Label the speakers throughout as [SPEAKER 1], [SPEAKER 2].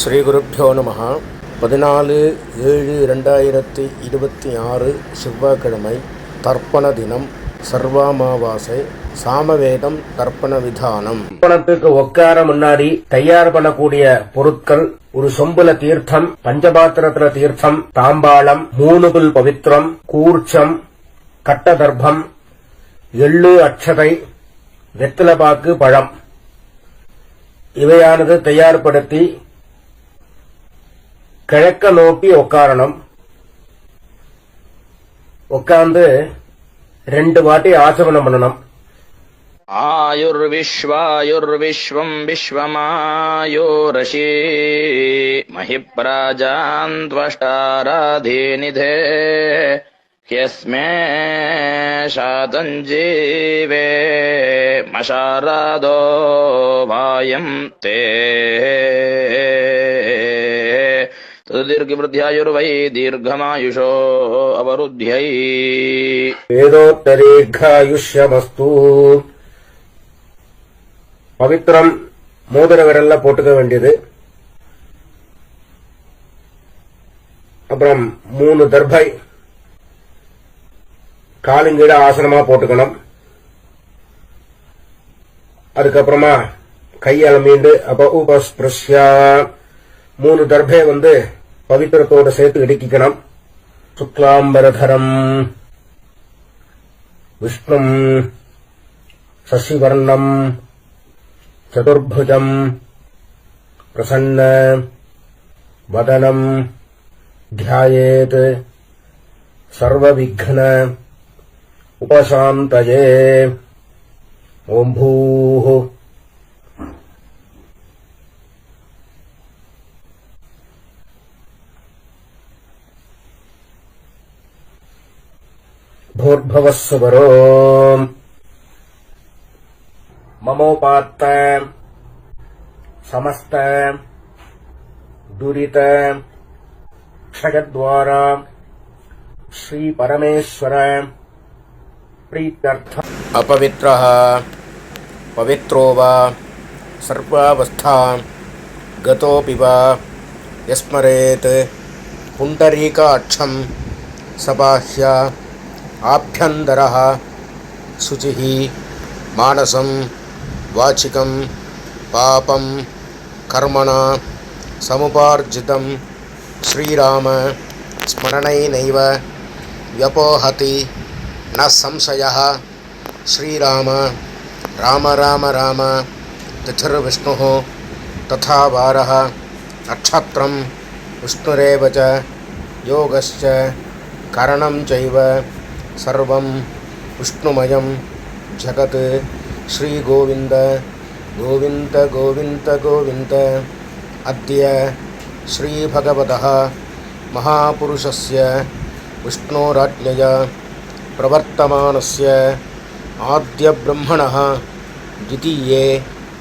[SPEAKER 1] ஸ்ரீகுருப்போ நம. 14/7/2026 செவ்வாய்க்கிழமை. தர்ப்பண தினம். சர்வாமாவாசை. சாமவேதம் தர்ப்பண விதானம். தர்ப்பணத்துக்கு உட்கார முன்னாடி தயார் பண்ணக்கூடிய பொருட்கள்: ஒரு சொம்புல தீர்த்தம், பஞ்சபாத்திரத்துல தீர்த்தம், தாம்பாளம், 3 புல் பவித்திரம், கூர்ச்சம், கட்ட தர்ப்பம், எள்ளு, அட்சதை, வெத்தலைப்பாக்கு, பழம் இவையானது தயார்படுத்தி கிழக்க நோக்கி உட்காரணும். உட்கார்ந்து 2 வாட்டி ஆசமனம் பண்ணணும்.
[SPEAKER 2] ஆயுர்விஸ்வாயுர்விஸ்வம் விஸ்வமாயோரசி மஹிப்ராஜாந்த்வஷ்டாராதீநிதே யஸ்மே ஷாதஞ்சீவே மஷாராதோ வாயம் தே தீர்ഘவృద్ధ్యాయుర్వై தீர்ఘமாயுஷோ அவருத்யை.
[SPEAKER 1] வேதோத்தரீர்காயுஷ்யமஸ்து. பவித்திரம் மோதிர விரல்ல போட்டுக்க வேண்டியது. அப்புறம் 3 தர்பை காலுங்கீழ ஆசனமா போட்டுக்கணும். அதுக்கப்புறமா கையால மீண்டு உபஸ்பிருஷ்யா 3 தர்பை பவித்திரத்தோட சேர்த்து இடுக்கிக்கணும். சுக்லாம்பரதரம் விஷ்ணும் சசிவர்ணம் சதுர்புஜம் பிரசன்ன வதனம் த்யாயேத் சர்வவிக்ன உபசாந்தயே. ஓம் பூஹ் भूर्भुवस्सुवरो ममोपात्त समस्त दुरित क्षयद्वारा श्री परमेश्वर प्रीत्यर्थ. अपवित्रः पवित्रो वा सर्वावस्था गतोऽपि वा यस्मरेत् पुण्डरीकाक्षं सबाह्य आभ्यन्तरः शुचिः मानसं वाचिकं पापं कर्मणा समुपार्जितं श्रीराम स्मरणैनैव व्यपोहति न संशयः. श्रीराम राम राम राम तिथिर्विष्णुः तथा वारः नक्षत्रं विष्णुरेव च योगश्च करणं चैव सर्वं विष्णुमयं जगत्. श्री गोविंद गोविंद गोविंद गोविंद. अद्य श्री भगवतः महापुरुषस्य विष्णोराज्ञया प्रवर्तमानस्य आद्य ब्रह्मणः द्वितीये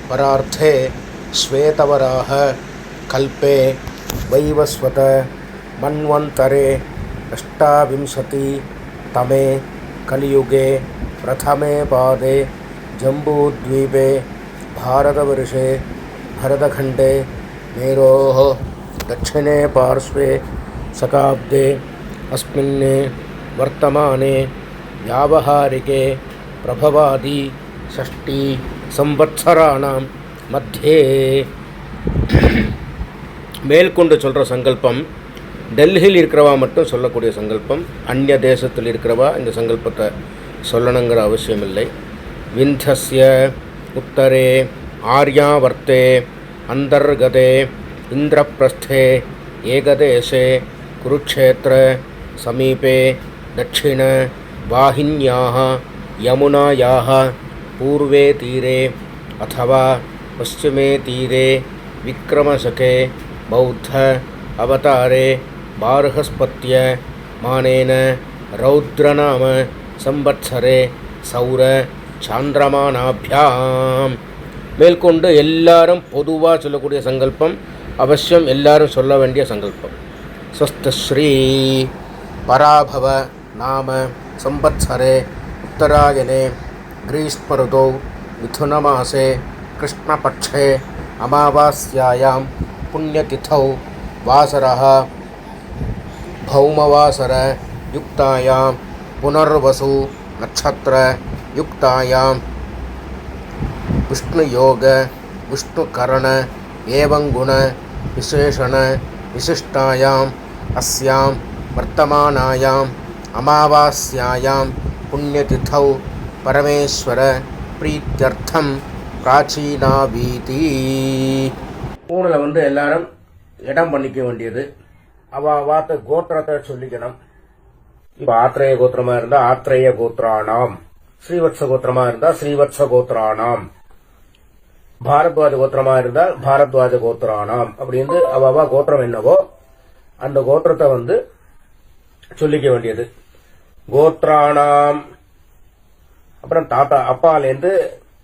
[SPEAKER 1] परार्थे श्वेतवराह कल्पे वैवस्वत मन्वन्तरे 28तमे कलियुगे प्रथमे पादे जम्बूद्वीपे भारतवर्षे भरतखण्डे मेरोः दक्षिणे पार्श्वे शकाब्दे अस्मिन् वर्तमाने व्यावहारिके प्रभवादि 6 संवत्सराणां मध्ये. மேல்கொண்டு சொல்கிற சங்கல்பம் டெல்லியில் இருக்கிறவா மட்டும் சொல்லக்கூடிய சங்கல்பம். அந்நிய தேசத்தில் இருக்கிறவா இந்த சங்கல்பத்தை சொல்லணுங்கிற அவசியம் இல்லை. விந்தஸ்ய உத்தரே ஆர்யாவர்த்தே அந்தர்கதே இந்திரப்பிரஸ்தே ஏகதேசே குருக்ஷேத்திர சமீபே தட்சிண வாஹின்யாः யமுனாயாः பூர்வே தீரே अथवा पश्चिमे तीरे विक्रमशके बौद्ध अवतारे बार्हस्पत्य मानेन रौद्रनाम संवत्सरे सौर சாந்திரமானாபியாம். மேற்கொண்டு எல்லாரும் பொதுவாக சொல்லக்கூடிய சங்கல்பம், அவசியம் எல்லாரும் சொல்ல வேண்டிய சங்கல்பம். ஸ்வஸ்தஸ்ரீ பராபவ நாம संवत्सरे उत्तरायणे ग्रीष्मऋतौ मिथुनमासे कृष्णपक्षे अमावास्यायां पुण्यतिथौ वासरः भौमवासर युक्तायां पुनर्वसु नक्षत्र युक्तायां विष्णुयोग विष्णुकरण एवं गुण विशेषण विशिष्टायाम् अस्यां वर्तमानायाम् अमावास्यायां पुण्यतिथौ परमेश्वर प्रीत्यर्थं प्राचीनावीति. ஊனில் எல்லாரும் இடம் பண்ணிக்க வேண்டியது. அவாத்த கோத்திரத்தை சொல்லிக்கணும். இப்ப ஆத்ரேய கோத்திரமா இருந்தா ஆத்ரேய கோத்ரானாம், ஸ்ரீவத்ச கோத்திரமா இருந்தா ஸ்ரீவத்ச கோத்ரானாம், பாரத்வாஜ கோத்திரமா இருந்தா பாரத்வாஜ கோத்ரானாம் அப்படின்னு அவா கோத்திரம் என்னவோ அந்த கோத்திரத்தை சொல்லிக்க வேண்டியது. கோத்ரானாம் அப்புறம் தாத்தா, அப்பாலேருந்து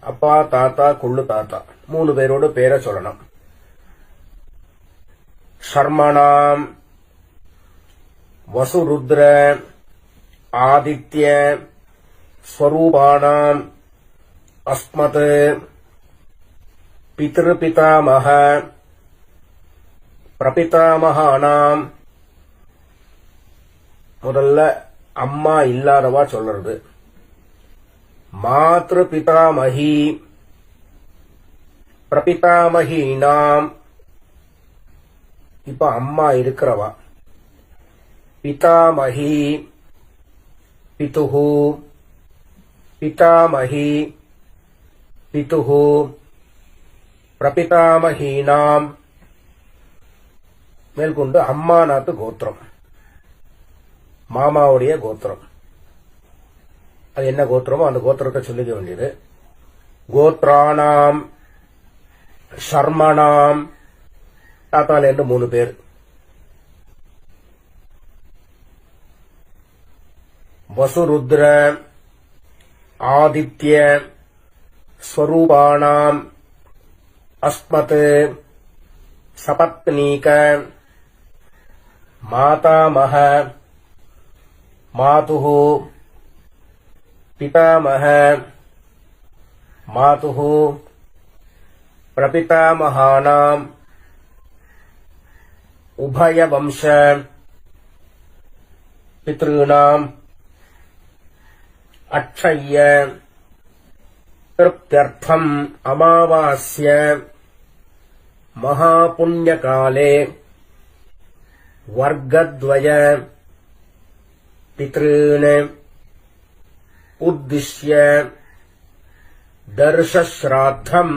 [SPEAKER 1] அப்பா தாத்தா குள்ளு தாத்தா 3 பேரோட பேரை சொல்லணும். சர்மணாம் வசுருத்ர ஆதித்ய ஸ்வரூபாணாம் அஸ்மத் பித்ருபிதாமக பிரபிதாமகானாம். முதல்ல அம்மா இல்லாதவா சொல்றது. மாத்ரு பிதாமகி பிரபிதாமகீனாம். இப்ப அம்மா இருக்கிறவா. பிதாமகி பிதுஹு பிதாமகி பிதுஹு பிரபிதாமகீனாம். மேற்கொண்டு அம்மாநாத்து கோத்திரம், மாமாவுடைய கோத்திரம். அது என்ன கோத்திரமோ அந்த கோத்திரத்தை சொல்லிக்க வேண்டியது. கோத்ரானாம் சர்மணாம், தாத்தால இருந்து 3 பேர். வசுருத்ர ஆதித்ய ஸ்வரூபாணாம் அஸ்மத் சபத்னீக மாதாமக மாதுஹு பிதாமக மாதுஹு பிரபிதாமகானாம் உபயவம்ச பித்ருணாம் அக்ஷய்ய திருப்த்யர்த்தம் அமாவாஸ்ய மகாபுண்யகாலே வர்க்கத்வய பித்ருன் உத்திஷ்ய தர்ஷஸ்ராத்தம்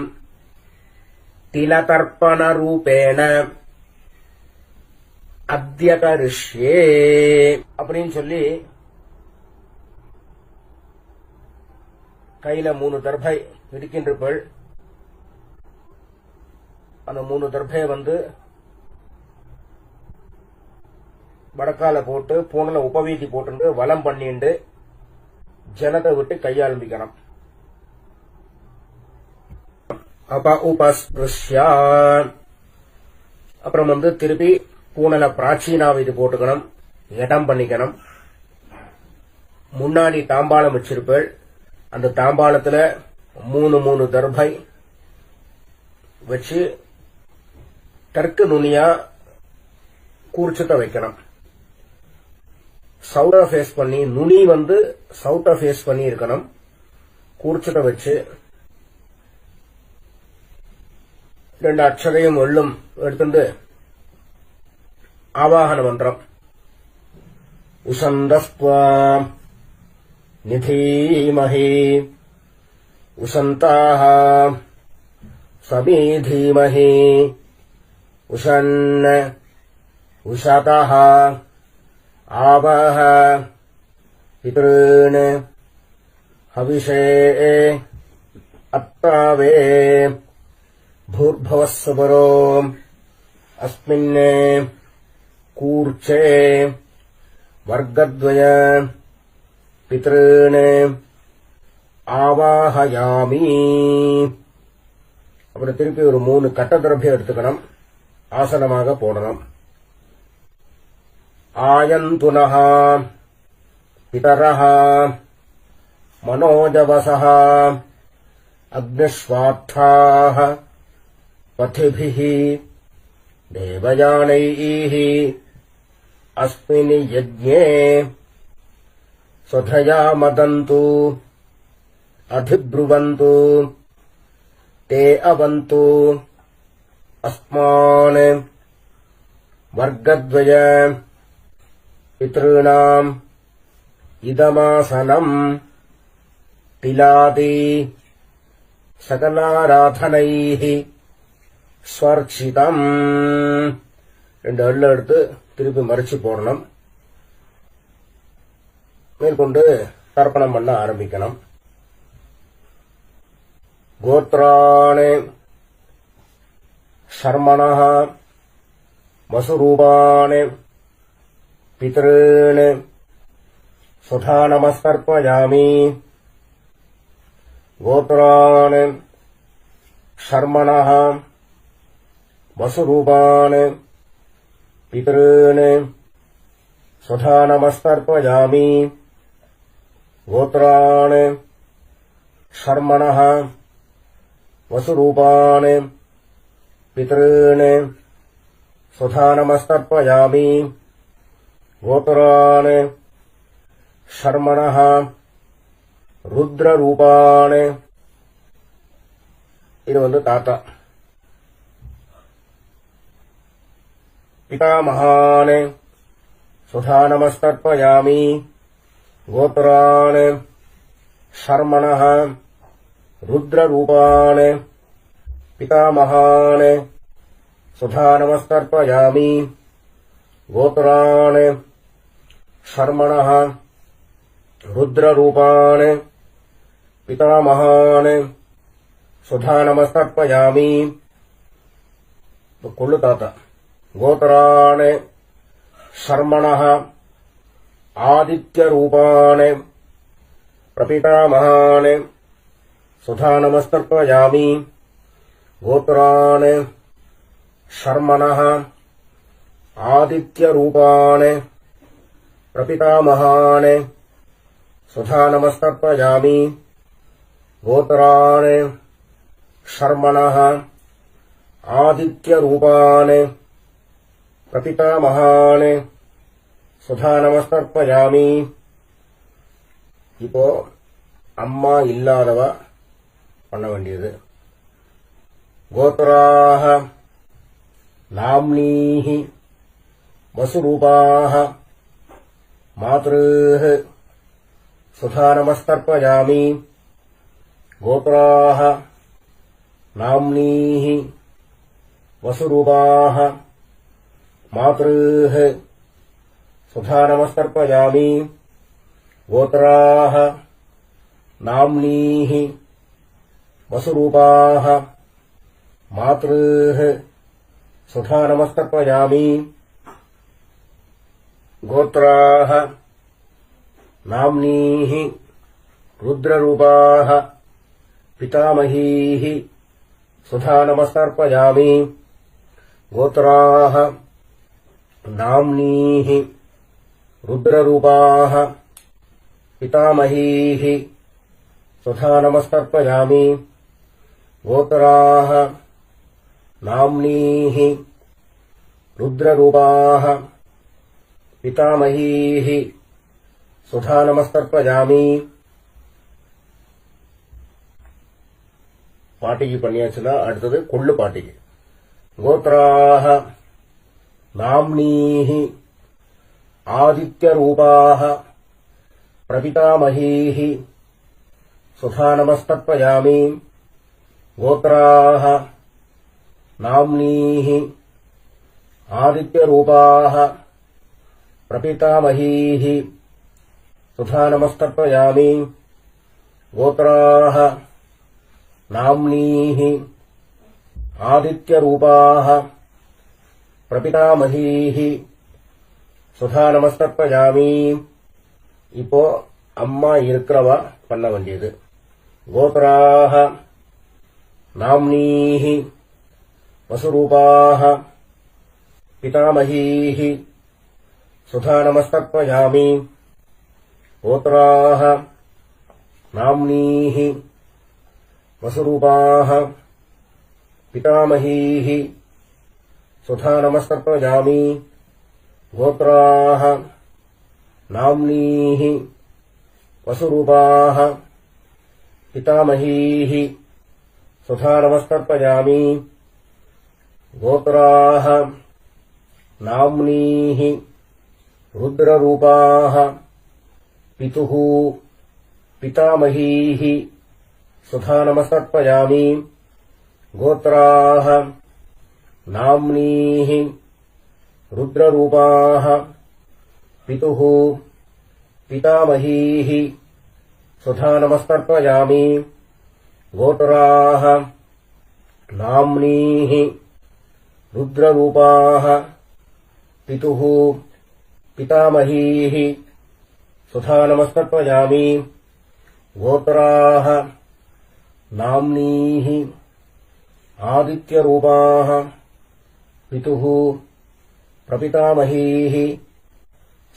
[SPEAKER 1] திலதர்ப்பணரூபேண அத்யகரிஷ்யே அப்படின்னு சொல்லி கையில 3 தர்பை இருக்கின்றீர்கள். அந்த 3 தர்பையை வடக்கால போட்டு பூனில் உபவீதி போட்டு வலம் பண்ணிண்டு ஜலத்தை விட்டு கையாரம்பிக்கணும். அப்ப உபஸ்பிருஷ்யா அப்புறம் திருப்பி பூனல பிராச்சீனாவீதி போட்டுக்கணும், இடம் பண்ணிக்கணும். முன்னாடி தாம்பாளம் வச்சிருப்பேள். அந்த தாம்பாளத்துல 3 தர்பை வச்சு தெற்கு நுனியா கூர்ச்சத்தை வைக்கணும். சவுத்த ஃபேஸ் பண்ணி, நுனி சவுத்த ஃபேஸ் பண்ணி இருக்கணும். கூர்ச்சத்தை வச்சு 2 அக்ஷரையும் எள்ளும் எடுத்துட்டு ஆவாகன மந்திரம் உசந்தஸ்த்வா நிதீமஹி உசந்தாஹ சமீதீமஹி உஷன்ன உஷதஹ ஆவஹ பித்ருன் ஹவிஷே அத்தாவே भूर्भुवस्सुपरो अस्मिन् कूर्चे वर्गद्वय पितॄन् ஆவாஹயாமி. அப்புறம் திருப்பி ஒரு 3 கட்ட திரவியம் எடுத்துக்கணும், ஆசனமாக போடணும். ஆயந்துனஹ பிதரஹ மனோஜவசஹ அக்னிஸ்வார்த்தாஹ பதிபிஹி देवयानैः अस्मिन् यज्ञे स्वधया मदन्तु अधिब्रुवन्तु ते अवन्तु अस्मान् वर्गद्वय पितॄणाम् इदमासनम् तिलादि सकलाराधनैः ஸ்வர்ச்சிதம். 2 அள்ள எடுத்து திருப்பி மறிச்சு போடணும். மேற்கொண்டு தர்ப்பணம் பண்ண ஆரம்பிக்கணும். கோத்ராணே சர்மணः வசுரூபாணே பித்ருணே சுதா நமஸ்கர்ப்பயாமி. கோத்ராணே சர்மணः வசுரூபாணே பித்ருணே சுதா நமஸ்கர்ப்பயாமி. கோத்ராணே சர்மணः வசுரூபாணே பித்ருணே சுதா நமஸ்கர்ப்பயாமி. கோத்ராணே சர்மணः ருத்ரரூபாணே. இது தாத்தா. पितामहान् सुधा नमस्कर्पयामि. गोत्रान् शर्मणः रुद्ररूपान् पितामहान् सुधा नमस्कर्पयामि. गोत्रान् शर्मणः रुद्ररूपान् पितामहान् सुधा नमस्कर्पयामि. कुल्लु ताता. गोत्रान् शर्मणः आदित्यरूपान् प्रपितामहान् सुधा नमस्कर्पयामि. गोत्रान् शर्मणः आदित्यरूपान् प्रपितामहान् सुधा नमस्कर्पयामि. गोत्रान् शर्मणः आदित्यरूपान् பிரபிதாமகான் சுதா நமஸ்கர்ப்பயாமி. இப்போ அம்மா இல்லாதவ பண்ண வேண்டியது. கோத்ராஹ நாம்னீஹ வசுரூபாஹ மாத்ருஹ சுதா நமஸ்கர்ப்பயாமி. கோத்ராஹ நாம்னீஹ வசுரூபாஹ मातृः सुधा नमस्कर्पयामि. गोत्राः नाम्नीः वसुरूपाः मातृः सुधा नमस्कर्पयामि. गोत्राः नाम्नीः रुद्ररूपाः पितामहीः सुधा नमस्कर्पयामि. गोत्राः नाम्नीः रुद्ररूपाः पितामहीः सुधा नमस्कर्पयामि. गोत्राः नाम्नीः रुद्ररूपाः पितामहीः सुधा नमस्कर्पयामि. பாட்டிக்கு பண்ணியாச்சுன்னா அடுத்தது கொள்ளு பாட்டிக்கு. கோத்ராஹ नाम्नीः आदित्यरूपाः प्रपितामहीः सुधा नमस्कर्पयामि. गोत्राः नाम्नीः आदित्यरूपाः प्रपितामहीः सुधा नमस्कर्पयामि. गोत्राः नाम्नीः आदित्यरूपाः பிரபிதாமஹீஹ சுதா நமஸ்கர்ப்பயாமி. இப்போ அம்மா இருக்கிறவா பண்ண வேண்டியது. கோத்ராஹ நாம்னீஹ வசுரூபாஹ பிதாமஹீஹ சுதா நமஸ்கர்ப்பயாமி. கோத்ராஹ நாம்னீஹ வசுரூபாஹ பிதாமஹீஹ सुधा नमस्तर्पयामि गोत्राः नाम्नीः वसुरूपाः पितामहीः सुधा नमस्तर्पयामि गोत्राः नाम्नीः रुद्ररूपाः पितुः पितामहीः सुधा नमस्तर्पयामि गोत्राः नाम्नीः रुद्ररूपाः पितुः पितामहीः सुधा नमस्तर्पयामि गोत्राः नाम्नीः रुद्ररूपाः पितुः पितामहीः सुधा नमस्तर्पयामि गोत्राः नाम्नीः आदित्यरूपाः पितुः प्रपितामहीः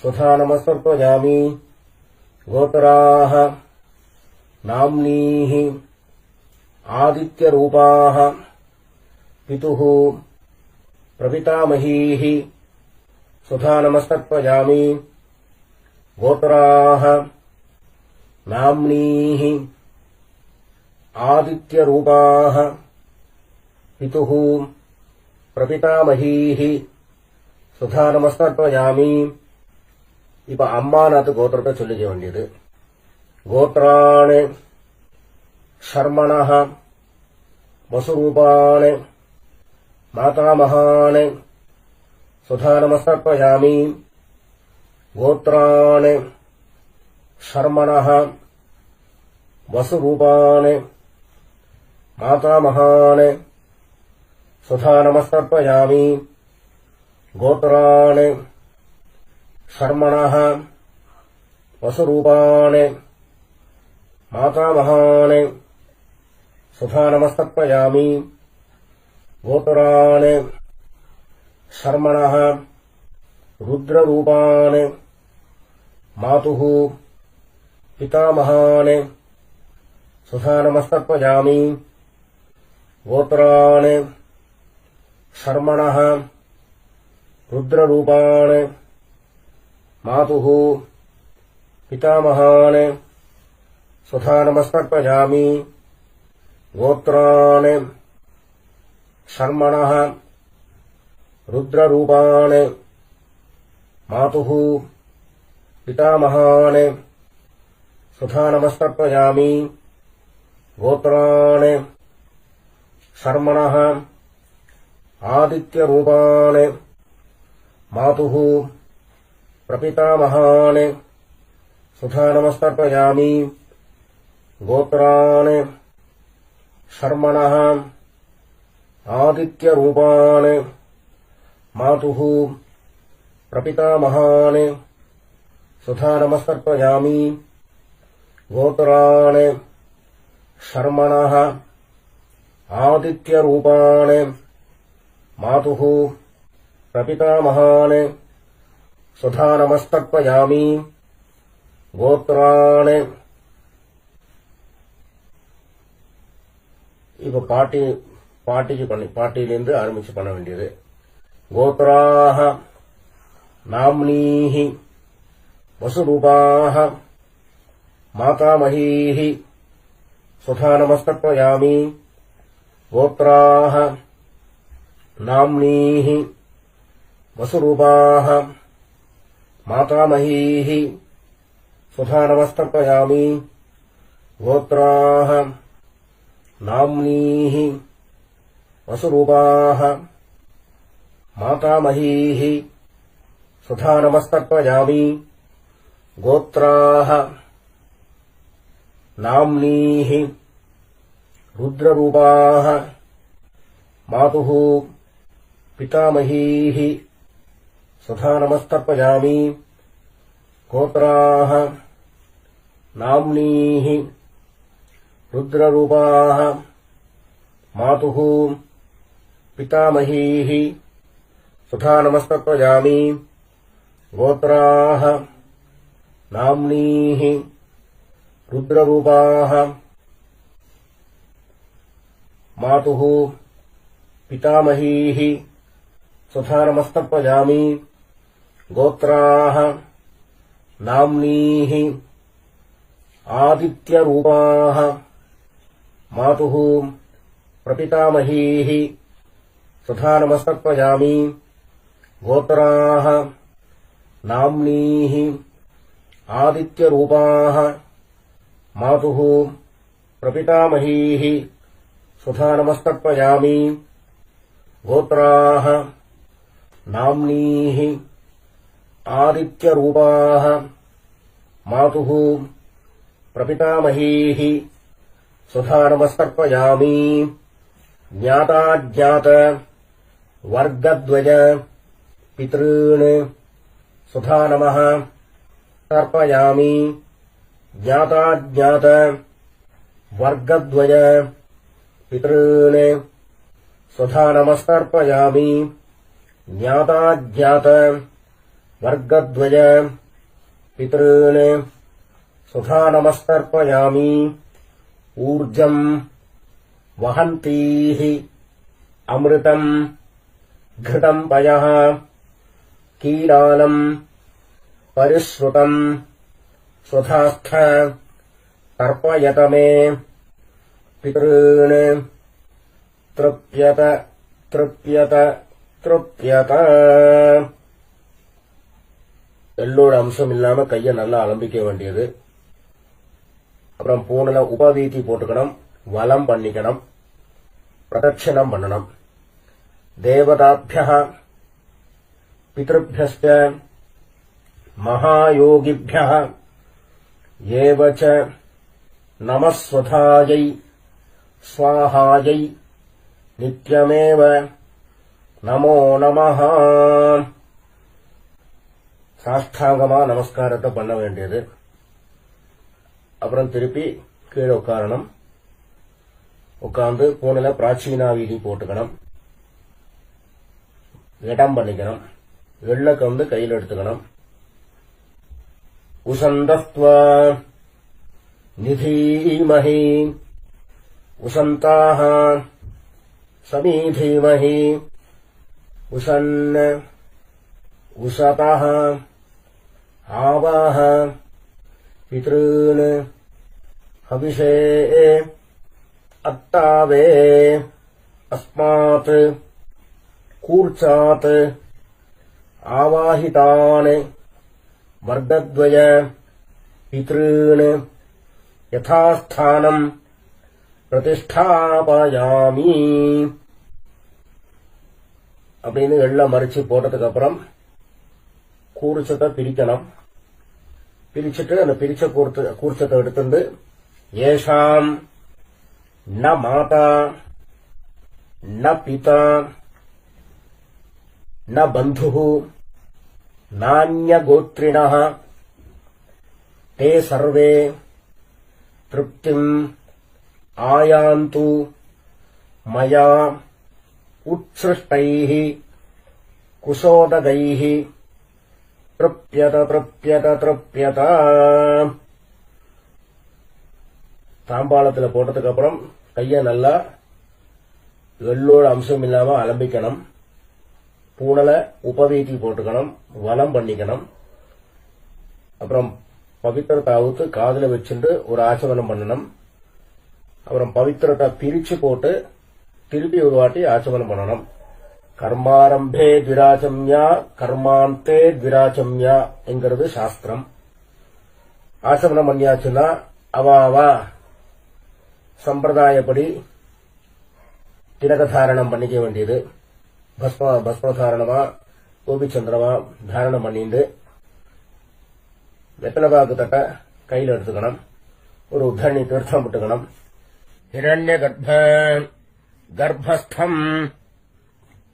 [SPEAKER 1] सुधा नमस्तर्पयामि गोत्राः नाम्नीः आदित्यरूपाः पितुः प्रपितामहीः सुधा नमस्तर्पयामि गोत्राः नाम्नीः आदित्यरूपाः पितुः प्रपितामहीः சுதா நமஸ்தர்ப்பயாமி. இப்ப அம்மாநாத்து கோத்திரத்தை சொல்லிக்க வேண்டியது. கோத்ராணி ஷர்மணः வசுரூபாணி மாதாமகாணி சுதா நமஸ்தர்ப்பயாமி. கோத்ராணி ஷர்மணः வசுரூபாணி மாதாமகாணி சுதா நமஸ்தர்ப்பயாமி. गोत्राणि शर्मणः वसुरूपाणि मातामहानि सुधा नमस्तर्पयामि. गोत्राणि शर्मणः रुद्ररूपाणि मातुः पितामहानि सुधा नमस्तर्पयामि. गोत्राणि शर्मणः रुद्ररूपाणि मातुः पितामहानि सुधा नमस्तर्पयामि. गोत्राणि शर्मणः रुद्ररूपाणि मातुः पितामहानि सुधा नमस्तर्पयामि. गोत्राणि शर्मणः आदित्यरूपाणि मातुः प्रपितामहानि सुधा नमस्तर्पयामि. गोत्राणि शर्मणः आदित्यरूपाणि मातुः प्रपितामहानि सुधा नमस्तर्पयामि. गोत्राणि शर्मणः आदित्यरूपाणि मातुः प्रपितामहानि सुधा नमस्तर्पयामि. गोत्राणि இப்ப பாட்டியிலிருந்து ஆரம்பிச்சு பண்ண வேண்டியது. கோத்ராः नाम्नीः वसुरूपाः मातामहीः सुधा नमस्तर्पयामि. गोत्राः नाम्नीः वसुरूपाः मातामहीः सुधा नमस्तर्पयामि. गोत्राः नाम्नीः वसुरूपाः मातामहीः सुधा नमस्तर्पयामि. गोत्राः नाम्नीः रुद्ररूपाः मातुः पितामहीः सुधा नमस्तर्पयामि. गोत्राः नाम्नीः रुद्ररूपाः मातुः पितामहीः सुधा नमस्तर्पयामि. गोत्राः नाम्नीः रुद्ररूपाः मातुः पितामहीः स्वधा नमस्तर्पयामि गोत्राः नाम्नीः आदित्यरूपाः मातुः प्रपितामहीः स्वधा नमस्तर्पयामि गोत्राः नाम्नीः आदित्यरूपाः मातुः प्रपितामहीः स्वधा नमस्तर्पयामि गोत्राः नाम्नीः आदित्यरूपाः मातुः प्रपितामहीः स्वधा नमस्तर्पयामि ज्ञाताज्ञात वर्गद्वय पितॄन् स्वधा नमः तर्पयामि ज्ञाताज्ञात वर्गद्वय पितॄन् स्वधा नमस्तर्पयामि ज्ञाताज्ञात वर्गद्वय पितॄन् स्वधा नमस्तर्पयामि ऊर्जम् वहन्तीः अमृतम् घृतम् पयः कीलालम् परिश्रुतम् स्वधास्थ तर्पयत मे पितॄन् तृप्यत तृप्यत तृप्यत எள்ளோட அம்சம் இல்லாம கைய நல்லா அலம்பிக்க வேண்டியது. அப்புறம் பூனல உபவீதி போட்டுக்கணும், வலம் பண்ணிக்கணும், பிரதட்சணம் பண்ணணும். தேவதாभ्यः பித்ருभ्यश्च महायोगिभ्यः एव च नमस्वधायै स्वाहायै नित्यमेव नमो नमः. சாஷ்டாங்கமா நமஸ்காரத்தை பண்ண வேண்டியது. அப்புறம் திருப்பி கீழே உட்காரணும். உட்கார்ந்து பூனில பிராச்சீனா வீதி போட்டுக்கணும், இடம் பண்ணிக்கணும். எள்ளக்க வந்து கையில் எடுத்துக்கணும். உசந்தஸ்த்வா நிதீமஹி உசந்தாக சமீதீமஹி உசன் உசதः आवाह पितॄन् हविषे अत्तावे अस्मात् कूर्चात् आवाहितान् वर्गद्वय पितॄन् यथास्थानम् प्रतिष्ठापयामि. அப்படின்னு எல்லாம் மறிச்சு போட்டதுக்கு அப்புறம் கூர்ச்சத்தை பிரிக்கணும். பிரிச்சுட்டு அந்த பிரிச்ச கூர்ச்சத்தை எடுத்துட்டு ஏஷாம் ந மாதா ந பிதா ந பந்து நான்ய கோத்ரிணः ते सर्वे तृप्तिम् आयान्तु मया उत्सृष्टैः कुशोदगैः तृप्यत तृप्यत तृप्यत. தாம்பாளத்துல போட்டதுக்கு அப்புறம் கைய நல்லா எள்ளோட அம்சம் இல்லாம அலம்பிக்கணும். பூனல உபவீதி போட்டுக்கணும், வலம் பண்ணிக்கணும். அப்புறம் பவித்திரத்தை அவுத்து காதுல வச்சுட்டு ஒரு ஆச்சமனம் பண்ணணும். அப்புறம் பவித்திரத்தை பிரிச்சு போட்டு திருப்பி ஒரு வாட்டி ஆச்சமனம் பண்ணணும். கர்மாரம்பே த்விராச்சம்யா கர்மாந்தே த்விராச்சம்யா என்கிறது சாஸ்திரம். ஆச்சமனம் பண்ணியாச்சுன்னா அவாவா சம்பிரதாயப்படி திலகதாரணம் பண்ணிக்க வேண்டியது. பஸ்மதாரணமா கோபிச்சந்திரமா தாரணம் பண்ணிட்டு வெத்தலபாக்கு தட்ட கையில் எடுத்துக்கணும். ஒரு உத்தரணி தீர்த்தம் விட்டுக்கணும். ஹிரண்ய கர்ப்பஸ்தம்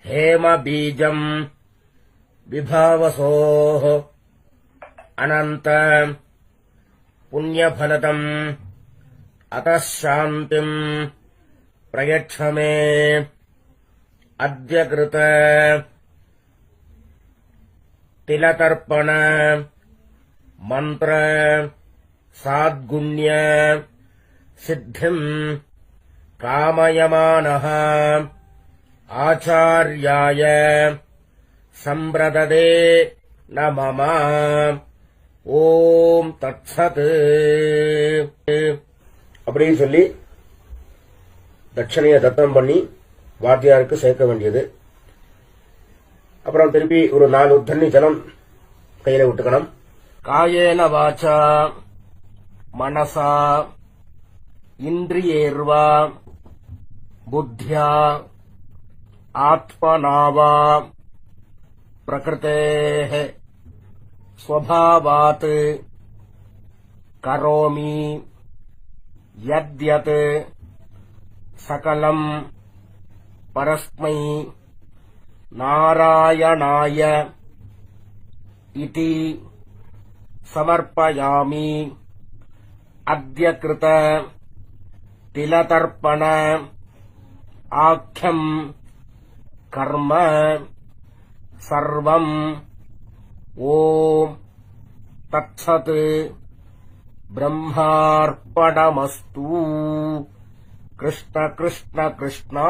[SPEAKER 1] हेम बीजम् विभावसोः अनन्त पुण्यफलतम् अतः शान्तिम् प्रयच्छ मे अद्य कृत तिलतर्पण मंत्र साद्गुण्य सिद्धिम् कामयमानः आचार्याय சம்பிரததே நமம. ஓம் தத்சத் அப்படின்னு சொல்லி தட்சணையை தத்தம் பண்ணி வாத்தியாருக்கு சேர்க்க வேண்டியது. அப்புறம் திருப்பி ஒரு 4 தண்ணி ஜலம் கையில விட்டுக்கணும். காயேன வாச்சா மனசா இந்திரியேர்வா புத்தியா ஆத்மனாவா பிரகிருதேஹ ஸ்வபாவாத் கரோமி யத்யத் சகலம் பரஸ்மை நாராயணாய இதி சமர்ப்பயாமி. அத்ய கிருத திலதர்ப்பண ஆக்யம் கர்ம சர்வம். ஓம் தத்சத் பிரம்மார்ப்பணமஸ்து. கிருஷ்ண கிருஷ்ண கிருஷ்ணா.